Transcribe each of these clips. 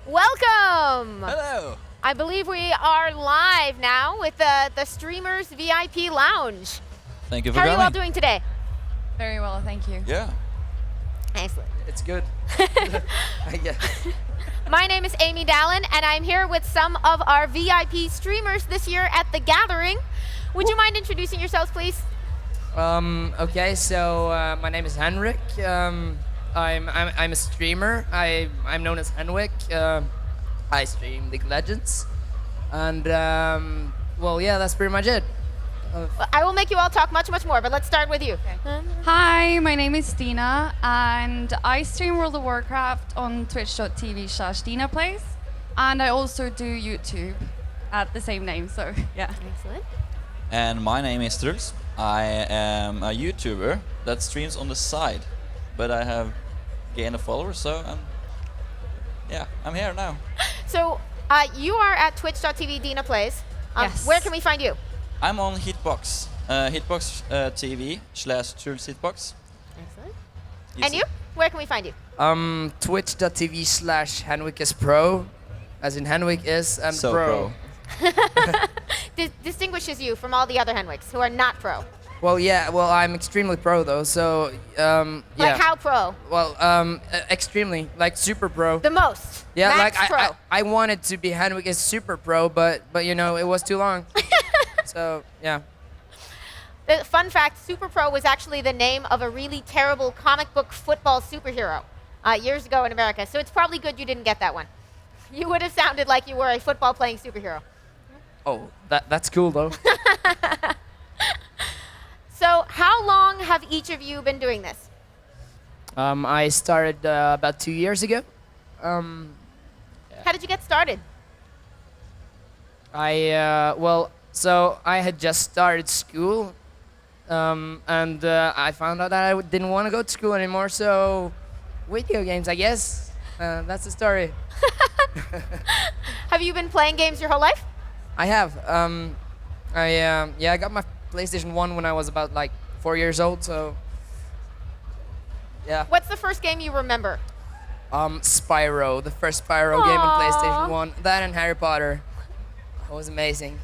Welcome! Hello. I believe we are live now with the Streamers VIP Lounge. Thank you for How are coming. you all doing today? Very well, thank you. Yeah. Excellent. It's good. I guess. My name is Amy Dallin, and I'm here with some of our VIP streamers this year at The Gathering. Would you mind introducing yourselves, please? Okay, so my name is Henrik. I'm a streamer. I'm known as Henwick. I stream League of Legends, and well, yeah, that's pretty much it. Well, I will make you all talk much, much more, but let's start with you. Hi, my name is Dina, and I stream World of Warcraft on twitch.tv/Dina Plays, and I also do YouTube at the same name, so yeah. Excellent. And my name is Truls. I am a YouTuber that streams on the side, but I have gained a follower, so I'm here now. So you are at twitch.tv Dina Plays. Yes. Where can we find you? I'm on Hitbox, Hitbox TV/Truls Hitbox. Excellent. Easy. And you? Where can we find you? Twitch.tv/Henwick is pro, as in Henwick is and So pro. Distinguishes you from all the other Henwicks who are not pro. Well, yeah, well, I'm extremely pro though, so yeah. Like how pro? Well, extremely, like super pro. The most. Yeah, Max like pro. I wanted to be Henwick is super pro, but you know it was too long. So yeah. The fun fact, Super Pro was actually the name of a really terrible comic book football superhero years ago in America. So it's probably good you didn't get that one. You would have sounded like you were a football playing superhero. Oh, that's cool though. So how long have each of you been doing this? I started about 2 years ago. How did you get started? So I had just started school, and I found out that I didn't want to go to school anymore. So, video games, I guess. That's the story. Have you been playing games your whole life? I have. I got my PlayStation 1 when I was about like 4 years old. So, yeah. What's the first game you remember? Spyro, the first Spyro game on Aww. PlayStation 1. That and Harry Potter. It was amazing.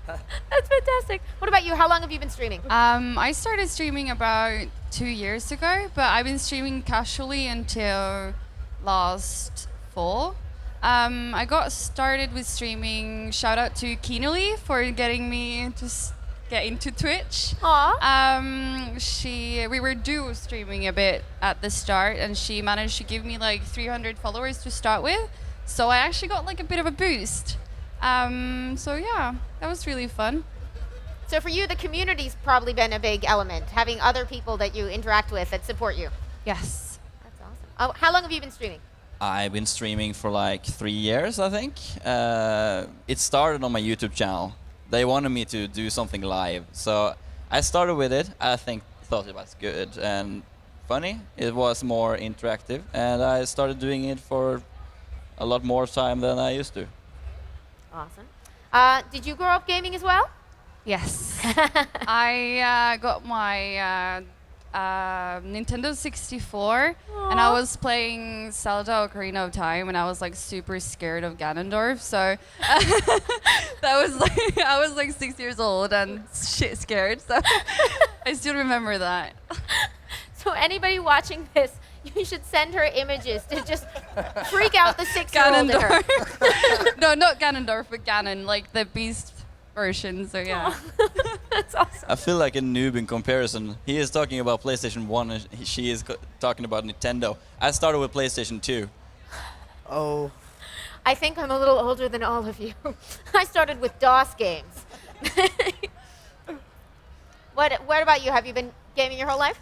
That's fantastic. What about you? How long have you been streaming? I started streaming about 2 years ago, but I've been streaming casually until last fall. I got started with streaming. Shout out to Keenely for getting me to get into Twitch. Aw. We were duo streaming a bit at the start, and she managed to give me like 300 followers to start with. So I actually got like a bit of a boost. So yeah, that was really fun. So for you, the community's probably been a big element, having other people that you interact with that support you. Yes. That's awesome. Oh, how long have you been streaming? I've been streaming for like 3 years, I think. It started on my YouTube channel. They wanted me to do something live, so I started with it. Thought it was good and funny. It was more interactive, and I started doing it for a lot more time than I used to. Awesome. Did you grow up gaming as well? Yes. I got my Nintendo 64, and I was playing Zelda Ocarina of Time, and I was like super scared of Ganondorf. So that was like I was like 6 years old and shit scared. So I still remember that. So anybody watching this, you should send her images to just freak out the 6-year-old in her. Ganondorf. No, not Ganondorf, but Ganon, like the beast version. So yeah. That's awesome. I feel like a noob in comparison. He is talking about PlayStation 1 and she is talking about Nintendo. I started with PlayStation 2. Oh. I think I'm a little older than all of you. I started with DOS games. What about you? Have you been gaming your whole life?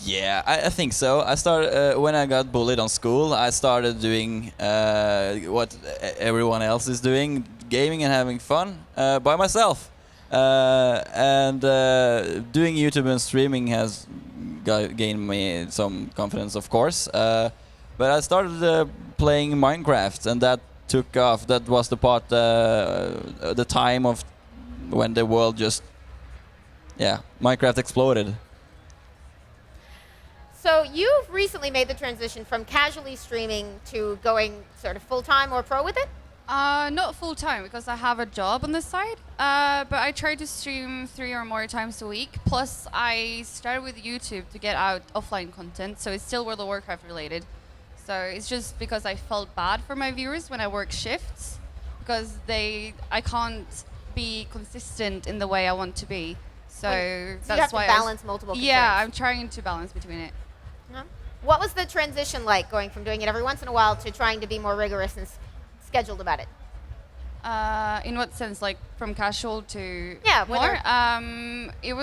Yeah, I think so. I started when I got bullied on school. I started doing what everyone else is doing, gaming and having fun by myself. Doing YouTube and streaming has gained me some confidence, of course. But I started playing Minecraft, and that took off. That was the part, the time of when the world just, Minecraft exploded. So you've recently made the transition from casually streaming to going sort of full-time or pro with it? Not full time because I have a job on the side. But I try to stream 3 or more times a week. Plus, I started with YouTube to get out offline content, so it's still World of Warcraft related. So it's just because I felt bad for my viewers when I work shifts, because I can't be consistent in the way I want to be. So So that's you have why to balance multiple Yeah, concerns. I'm trying to balance between it. No? What was the transition like going from doing it every once in a while to trying to be more rigorous and scheduled about it? In what sense, like from casual to Yeah, more? whether- It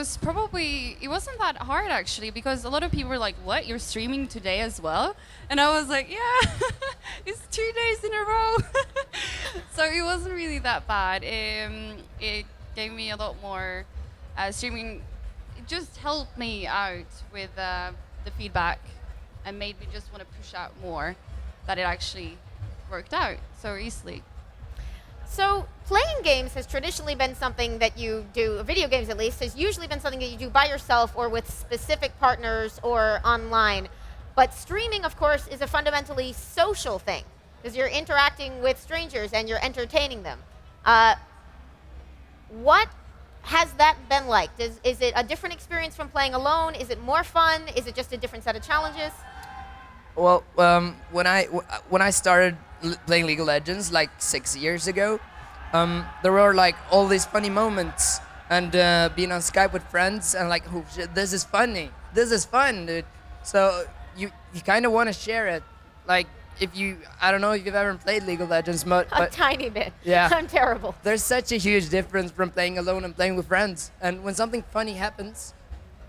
wasn't that hard actually, because a lot of people were like, "What? You're streaming today as well?" And I was like, "Yeah, it's 2 days in a row." So it wasn't really that bad. It gave me a lot more streaming. It just helped me out with the feedback and made me just want to push out more. That it actually worked out so easily. So playing games has traditionally been something that you do, video games at least, has usually been something that you do by yourself or with specific partners or online. But streaming, of course, is a fundamentally social thing because you're interacting with strangers and you're entertaining them. What has that been like? Is it a different experience from playing alone? Is it more fun? Is it just a different set of challenges? Well, when I started playing League of Legends like 6 years ago, there were like all these funny moments, and being on Skype with friends and like, oh shit, this is funny, this is fun, dude. So you kind of want to share it, like I don't know if you've ever played League of Legends, but A tiny bit. Yeah. I'm terrible. there's such a huge difference from playing alone and playing with friends. And when something funny happens,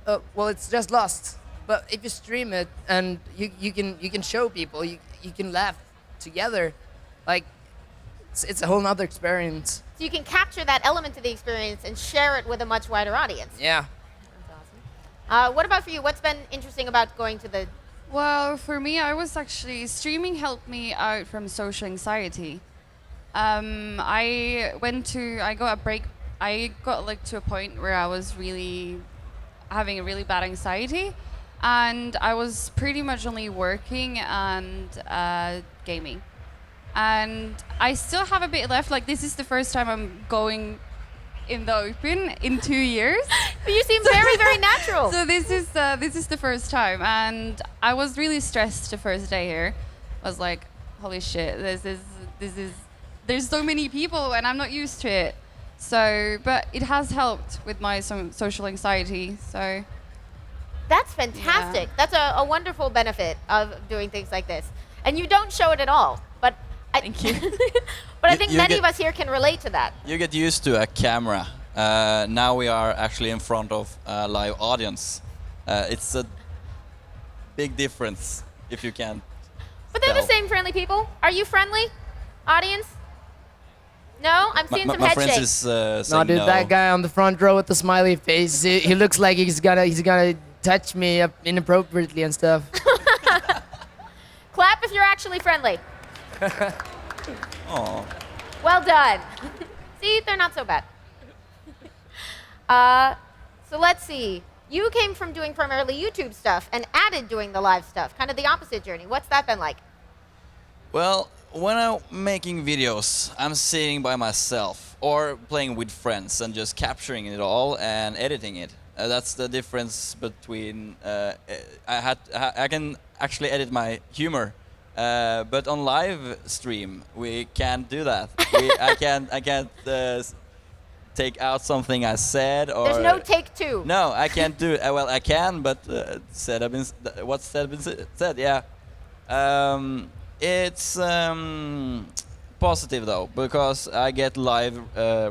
well, it's just lost. But if you stream it and you can show people, you can laugh together, like it's a whole nother experience. So you can capture that element of the experience and share it with a much wider audience. Yeah. That's awesome. What about for you? What's been interesting about going to the... Well, for me, I was actually streaming helped me out from social anxiety. I got a break. I got like to a point where I was really having a really bad anxiety, and I was pretty much only working and gaming. And I still have a bit left. Like, this is the first time I'm going in the open in 2 years. But you seem very, very natural. So this is the first time, and I was really stressed the first day here. I was like, holy shit, this is there's so many people and I'm not used to it. So, but it has helped with my social anxiety. So That's fantastic. Yeah. That's a wonderful benefit of doing things like this. And you don't show it at all. But Thank you. but I You- think you many get- of us here can relate to that. You get used to a camera. Now we are actually in front of a live audience. It's a big difference if you can. But they're the tell. same friendly people. Are you friendly, audience? No? I'm seeing some My head friends shakes. is No, saying dude, no. that guy on the front row with the smiley face, he looks like he's gonna touch me up inappropriately and stuff. Clap if you're actually friendly. Aw. Well done. See, they're not so bad. So let's see. You came from doing primarily YouTube stuff and added doing the live stuff, kind of the opposite journey. What's that been like? Well, when I'm making videos, I'm sitting by myself or playing with friends and just capturing it all and editing it. That's the difference between I can actually edit my humor, but on live stream we can't do that. I can't take out something I said or. There's no take two. No, I can't do it. Well, I can, but what's said been said. Yeah. It's positive though, because I get live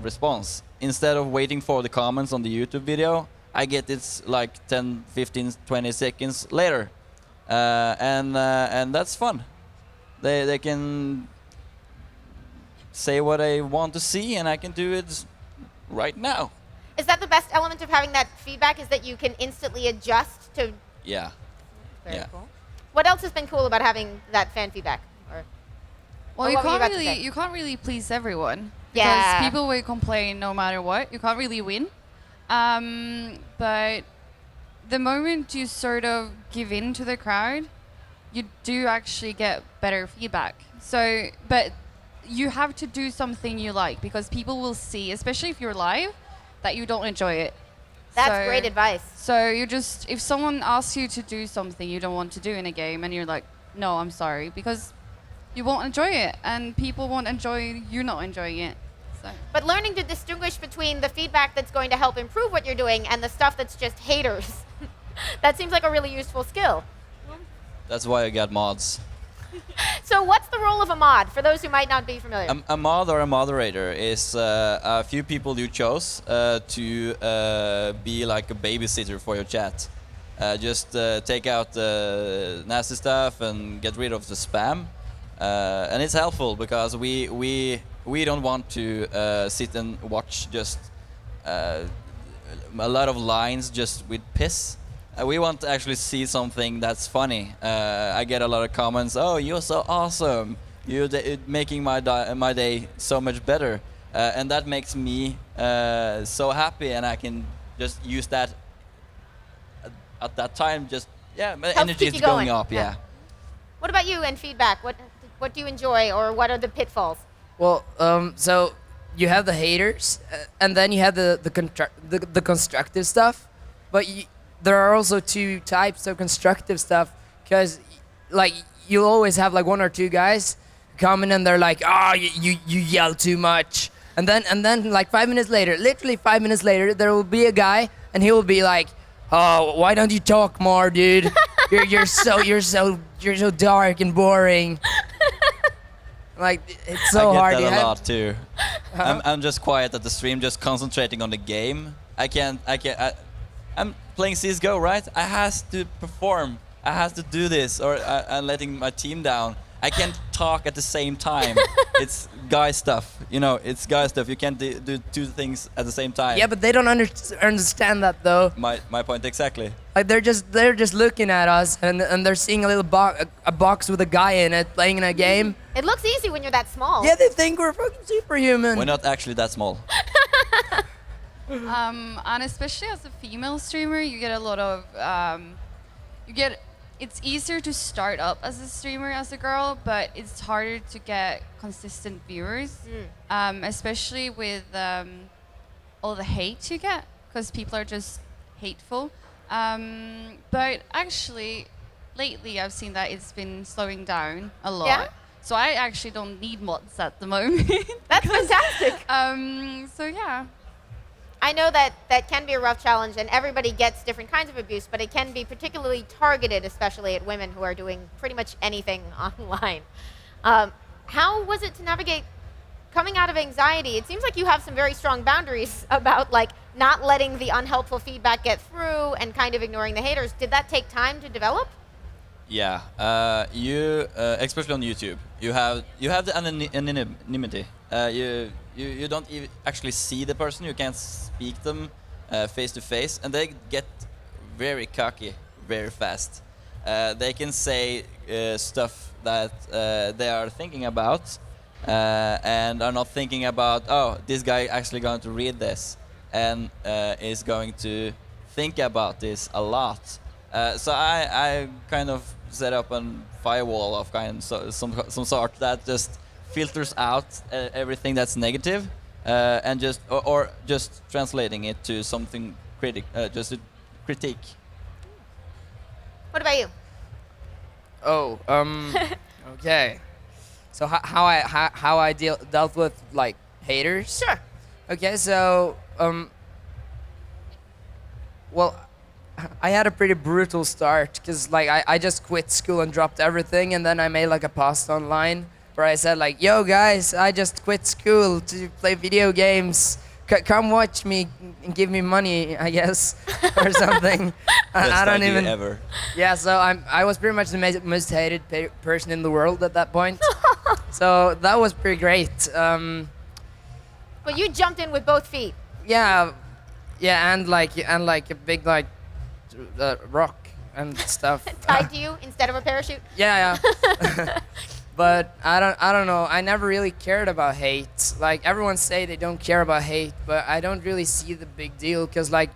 response. Instead of waiting for the comments on the YouTube video, I get it like 10, 15, 20 seconds later. And that's fun. They can say what I want to see, and I can do it right now. Is that the best element of having that feedback? Is that you can instantly adjust to? Yeah. Very Yeah. cool. What else has been cool about having that fan feedback? Or well, Or you what were you can't about to say? you can't really please everyone. Yeah. Because people will complain no matter what. You can't really win. But the moment you sort of give in to the crowd, you do actually get better feedback. So, but you have to do something you like because people will see, especially if you're live, that you don't enjoy it. That's So- great advice. So you just, if someone asks you to do something you don't want to do in a game and you're like, no, I'm sorry, because you won't enjoy it and people won't enjoy you not enjoying it. So. But learning to distinguish between the feedback that's going to help improve what you're doing and the stuff that's just haters, that seems like a really useful skill. That's why I got mods. So what's the role of a mod, for those who might not be familiar? A mod or a moderator is a few people you chose to be like a babysitter for your chat. Just take out the nasty stuff and get rid of the spam. And it's helpful because we don't want to sit and watch just a lot of lines just with piss. We want to actually see something that's funny. I get a lot of comments. Oh, you're so awesome! You're making my day so much better, and that makes me so happy. And I can just use that at that time. Just my Helps energy keep is you going going. up. Yeah. What about you and feedback? What do you enjoy, or what are the pitfalls? Well, so you have the haters, and then you have the constructive stuff, but there are also two types of constructive stuff, because like you'll always have like one or two guys come in and they're like, oh, you yell too much, and then like 5 minutes later, literally 5 minutes later, there will be a guy and he will be like, oh, why don't you talk more, dude? you're so dark and boring. Like, it's so hard. I get You that a have- lot too. I'm just quiet at the stream, just concentrating on the game. I'm playing CS:GO, right? I has to perform. I has to do this, or I'm letting my team down. I can't talk at the same time. It's guy stuff, It's guy stuff. You can't do two things at the same time. Yeah, but they don't understand that though. My point exactly. Like they're just looking at us and they're seeing a little box with a guy in it playing in a game. It looks easy when you're that small. Yeah, they think we're fucking superhuman. We're not actually that small. And especially as a female streamer, you get a lot of, it's easier to start up as a streamer as a girl, but it's harder to get consistent viewers, especially with all the hate you get, because people are just hateful. But actually, lately I've seen that it's been slowing down a lot. Yeah? So I actually don't need mods at the moment. That's fantastic. So yeah. I know that can be a rough challenge, and everybody gets different kinds of abuse, but it can be particularly targeted, especially at women who are doing pretty much anything online. How was it to navigate coming out of anxiety? It seems like you have some very strong boundaries about like not letting the unhelpful feedback get through and kind of ignoring the haters. Did that take time to develop? Yeah, you especially on YouTube, you have the anonymity. You don't even actually see the person. You can't speak them face to face, and they get very cocky very fast. They can say stuff that they are thinking about, and are not thinking about, oh, this guy actually going to read this and is going to think about this a lot. So I kind of set up a firewall of some sort that just filters out everything that's negative, and or just translating it to something just a critique. What about you? Oh, okay. So how I dealt with like haters? Sure. Okay, so well, I had a pretty brutal start because like I just quit school and dropped everything, and then I made like a post online where I said like, yo guys, I just quit school to play video games. Come watch me and give me money, I guess, or something. I don't idea even. ever. Yeah, so I was pretty much the most hated person in the world at that point. So that was pretty great. But you jumped in with both feet. Yeah, and like a big like rock and stuff. Tied to you instead of a parachute. Yeah. But I don't know. I never really cared about hate. Like everyone say they don't care about hate, but I don't really see the big deal because like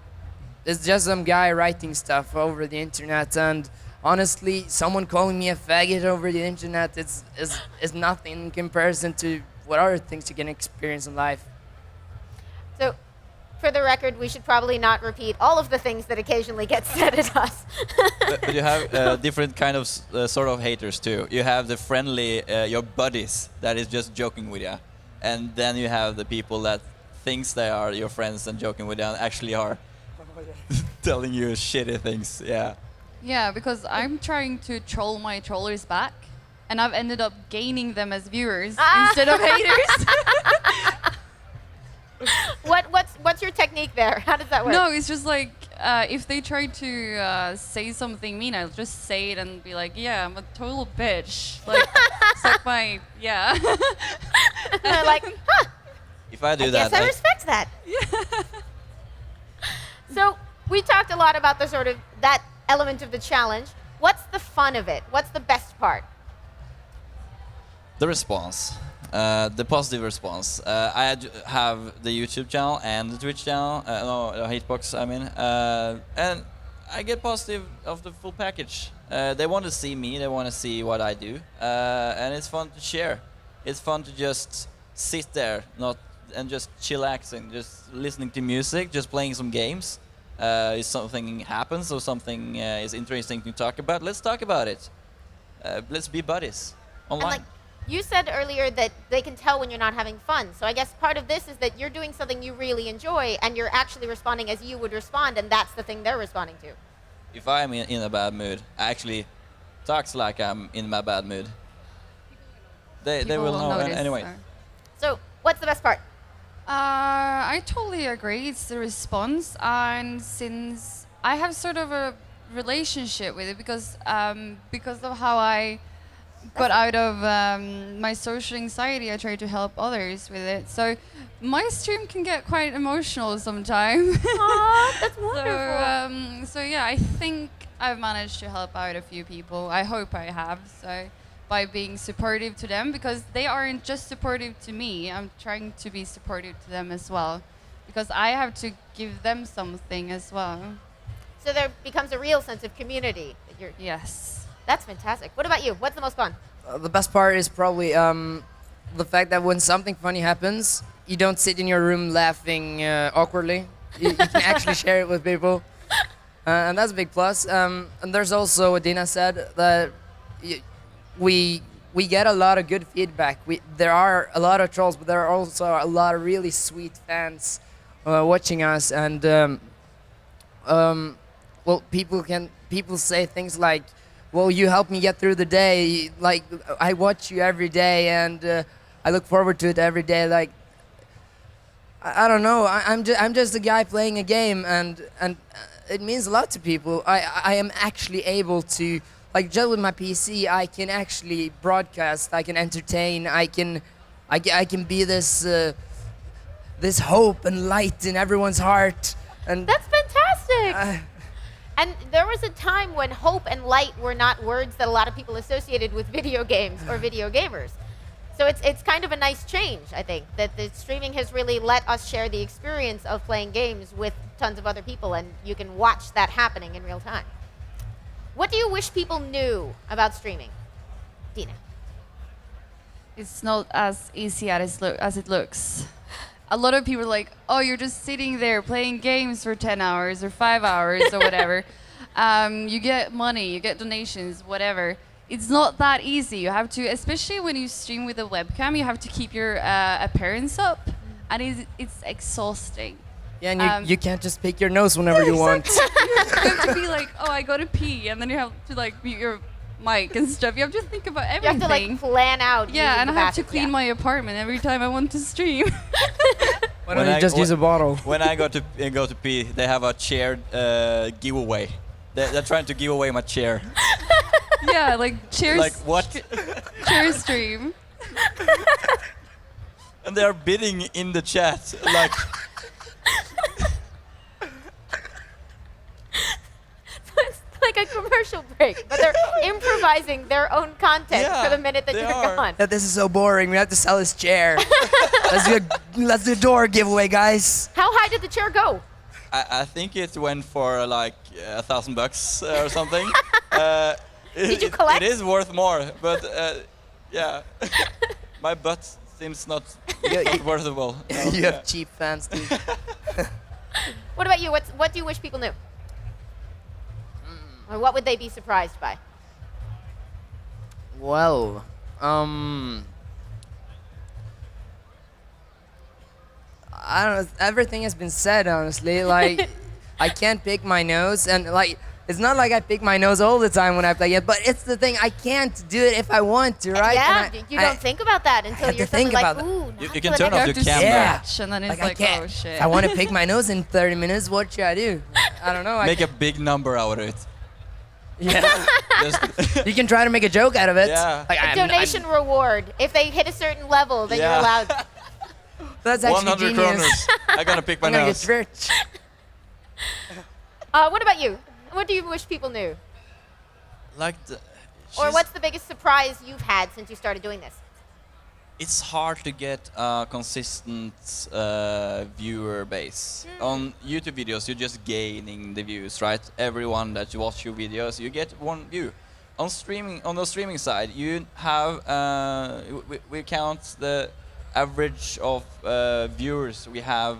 it's just some guy writing stuff over the internet, and honestly, someone calling me a faggot over the internet is nothing in comparison to what other things you can experience in life. So, for the record, we should probably not repeat all of the things that occasionally get said at us. But you have different kind of sort of haters too. You have the friendly, your buddies that is just joking with you, and then you have the people that thinks they are your friends and joking with you and actually are telling you shitty things. Yeah. Yeah, because I'm trying to troll my trollers back, and I've ended up gaining them as viewers instead of haters. What's your technique there? How does that work? No, it's just like if they try to say something mean, I'll just say it and be like, "Yeah, I'm a total bitch." Like, suck my yeah. And they're like, huh, If I do I that, guess I respect that. So we talked a lot about the sort of that element of the challenge. What's the fun of it? What's the best part? the response, the positive response. Have the YouTube channel and the Twitch channel, no, Hitbox, I mean, and I get positive of the full package. They want to see me, they want to see what I do, and it's fun to share. It's fun to just sit there, and just chillaxing, just listening to music, just playing some games. If something happens or something is interesting to talk about, let's talk about it. Let's be buddies online. And like you said earlier that they can tell when you're not having fun. So I guess part of this is that you're doing something you really enjoy and you're actually responding as you would respond, and that's the thing they're responding to. If I'm in a bad mood, I actually talks like I'm in my bad mood. They People will know notice, anyway. So what's the best part? I totally agree. It's the response, and since I have sort of a relationship with it because of how I got out of my social anxiety, I try to help others with it. So my stream can get quite emotional sometimes. Aw, that's wonderful. So yeah, I think I've managed to help out a few people. I hope I have. So by being supportive to them, because they aren't just supportive to me, I'm trying to be supportive to them as well, because I have to give them something as well. So there becomes a real sense of community. Yes. That's fantastic. What about you? What's the most fun? The best part is probably the fact that when something funny happens, you don't sit in your room laughing awkwardly. You can actually share it with people, and that's a big plus. And there's also what Dina said, that we get a lot of good feedback. There are a lot of trolls, but there are also a lot of really sweet fans watching us, and well, people say things like, well, you help me get through the day. Like, I watch you every day, and I look forward to it every day. Like, I don't know. I'm just a guy playing a game, and it means a lot to people. I am actually able to, like, just with my PC, I can actually broadcast. I can entertain. I can be this this hope and light in everyone's heart. And That's fantastic. And there was a time when hope and light were not words that a lot of people associated with video games or video gamers. So it's kind of a nice change, I think, that the streaming has really let us share the experience of playing games with tons of other people, and you can watch that happening in real time. What do you wish people knew about streaming? Dina. It's not as easy as it looks. A lot of people are like, oh, you're just sitting there playing games for 10 hours or 5 hours or whatever. You get money, you get donations, whatever. It's not that easy. You have to, especially when you stream with a webcam, you have to keep your appearance up. And it's exhausting. yeah, and you can't just pick your nose whenever you want. You have to be like, oh, I gotta pee. And then you have to like mute your mic and stuff. You have to think about You everything. have to like plan out. Yeah, using and the I have to bathroom. clean my apartment every time I want to stream. Why don't you just use a bottle? When I go to pee, they have a chair giveaway. They're trying to give away my chair. Yeah, like cheers. Like what? Cheer stream. And they are bidding in the chat. Like, It's like a commercial break, but they're improvising their own content Yeah, for the minute that they you're are. gone. Yeah, this is so boring. We have to sell this chair. Let's do a door giveaway, guys. How high did the chair go? I think it went for like $1,000 or something. Did you collect? It is worth more, but yeah, my butt seems not worthable. You have cheap fans, too. What about you? What do you wish people knew? Or what would they be surprised by? Well, I don't know. Everything has been said, honestly. Like, I can't pick my nose, and like, it's not like I pick my nose all the time when I play it, but it's the thing. I can't do it if I want to, right? Yeah, And you don't think about that until have you're to think suddenly like, about ooh. You not can till the turn next off You your have to camera. stretch, and then it's I like, can't. oh shit. If I want to pick my nose in 30 minutes, what should I do? I don't know. Make a big number out of it. Yeah. Just You can try to make a joke out of it. Yeah. Like, A donation reward. If they hit a certain level, then you're Yeah. allowed. That's actually 100 genius. kroners. I'm gonna pick my I'm gonna nose. get rich. What about you? What do you wish people knew? Like the, Or she's- what's the biggest surprise you've had since you started doing this? It's hard to get a consistent viewer base. On YouTube videos, you're just gaining the views, right? Everyone that you watch your videos, you get one view. On streaming, on the streaming side, you have we count the average of viewers we have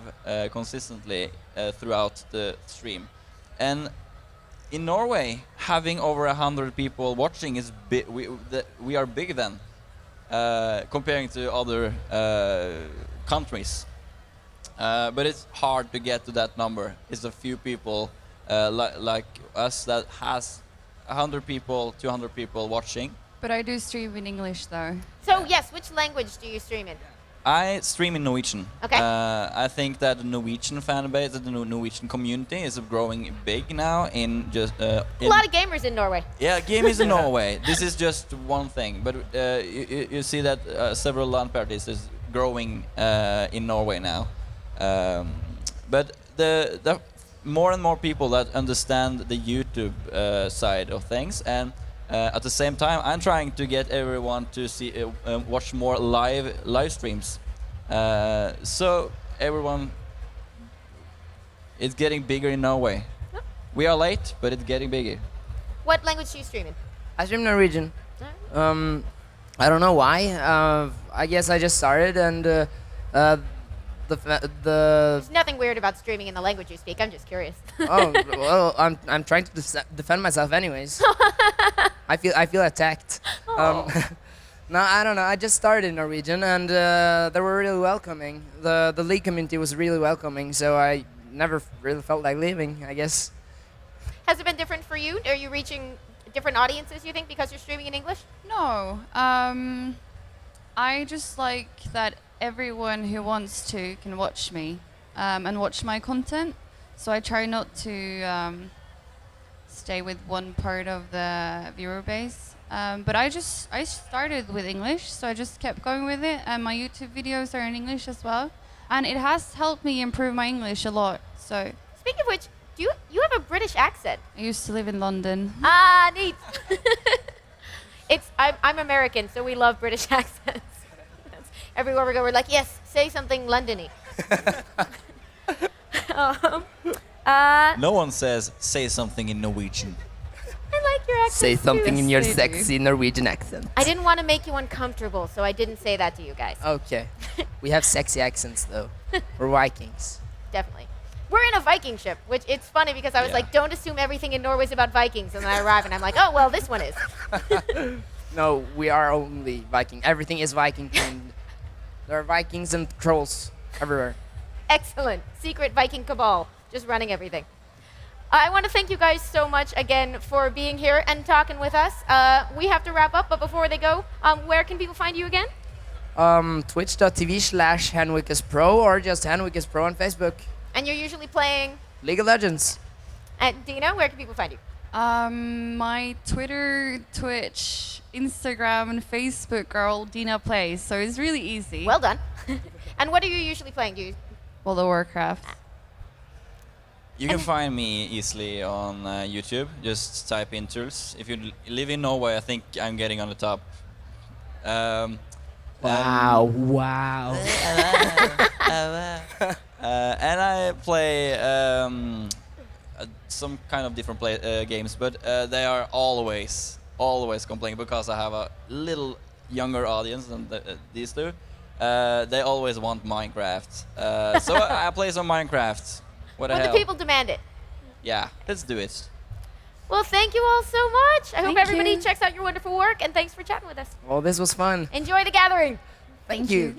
consistently throughout the stream, and in Norway, having over 100 people watching is big. We are big then. Comparing to other countries. But it's hard to get to that number. It's a few people like us that has 100 people, 200 people watching. But I do stream in English though. So yes, which language do you stream in? I stream in Norwegian. Okay. I think that the Norwegian fan base, the Norwegian community is growing big now in just... A lot of gamers in Norway. Yeah, game is in Norway. This is just one thing, but you see that several LAN parties is growing in Norway now. But the more and more people that understand the YouTube side of things, and at the same time, I'm trying to get everyone to see watch more live streams. So everyone, it's getting bigger in Norway. We are late, but it's getting bigger. What language do you stream in? I stream Norwegian. I don't know why. I guess I just started, and the There's nothing weird about streaming in the language you speak. I'm just curious. oh well, I'm trying to defend myself anyways. I feel attacked. Oh. No, I don't know. I just started in Norwegian, and they were really welcoming. The league community was really welcoming, so I never really felt like leaving, I guess. Has it been different for you? Are you reaching different audiences, you think, because you're streaming in English? No. I just like that everyone who wants to can watch me and watch my content. So I try not to stay with one part of the viewer base. But I started with English, so I just kept going with it. And my YouTube videos are in English as well. And it has helped me improve my English a lot. So Speaking of which, do you have a British accent? I used to live in London. Ah, neat. I'm American, so we love British accents. Everywhere we go, we're like, yes, say something Londony. um, No one says say something in Norwegian. I like your accent. Say something too. in your Yes, they do. sexy Norwegian accent. I didn't want to make you uncomfortable, so I didn't say that to you guys. Okay. We have sexy accents though. We're Vikings. Definitely. We're in a Viking ship, which it's funny because I was Yeah. like, don't assume everything in Norway is about Vikings. And then I arrive and I'm like, oh, well, this one is. No, we are only Viking. Everything is Viking themed. There are Vikings and trolls everywhere. Excellent. Secret Viking cabal, just running everything. I want to thank you guys so much again for being here and talking with us. We have to wrap up, but before they go, where can people find you again? Twitch.tv/HenwickusPro or just HenwickusPro on Facebook. And you're usually playing. League of Legends. And Dina, where can people find you? My Twitter, Twitch, Instagram, and Facebook are all Dina Plays, so it's really easy. Well done. And what are you usually playing? Do you? World of Warcraft. You can find me easily on YouTube. Just type in tools. If you live in Norway, I think I'm getting on the top. Wow. And I play some kind of different games, but they are always complaining because I have a little younger audience than these two. They always want Minecraft, so I play some Minecraft. What the But hell? the people demand it. Yeah, let's do it. Well, thank you all so much. I hope Thank everybody you. checks out your wonderful work, and thanks for chatting with us. Well, this was fun. Enjoy the gathering. Thank you.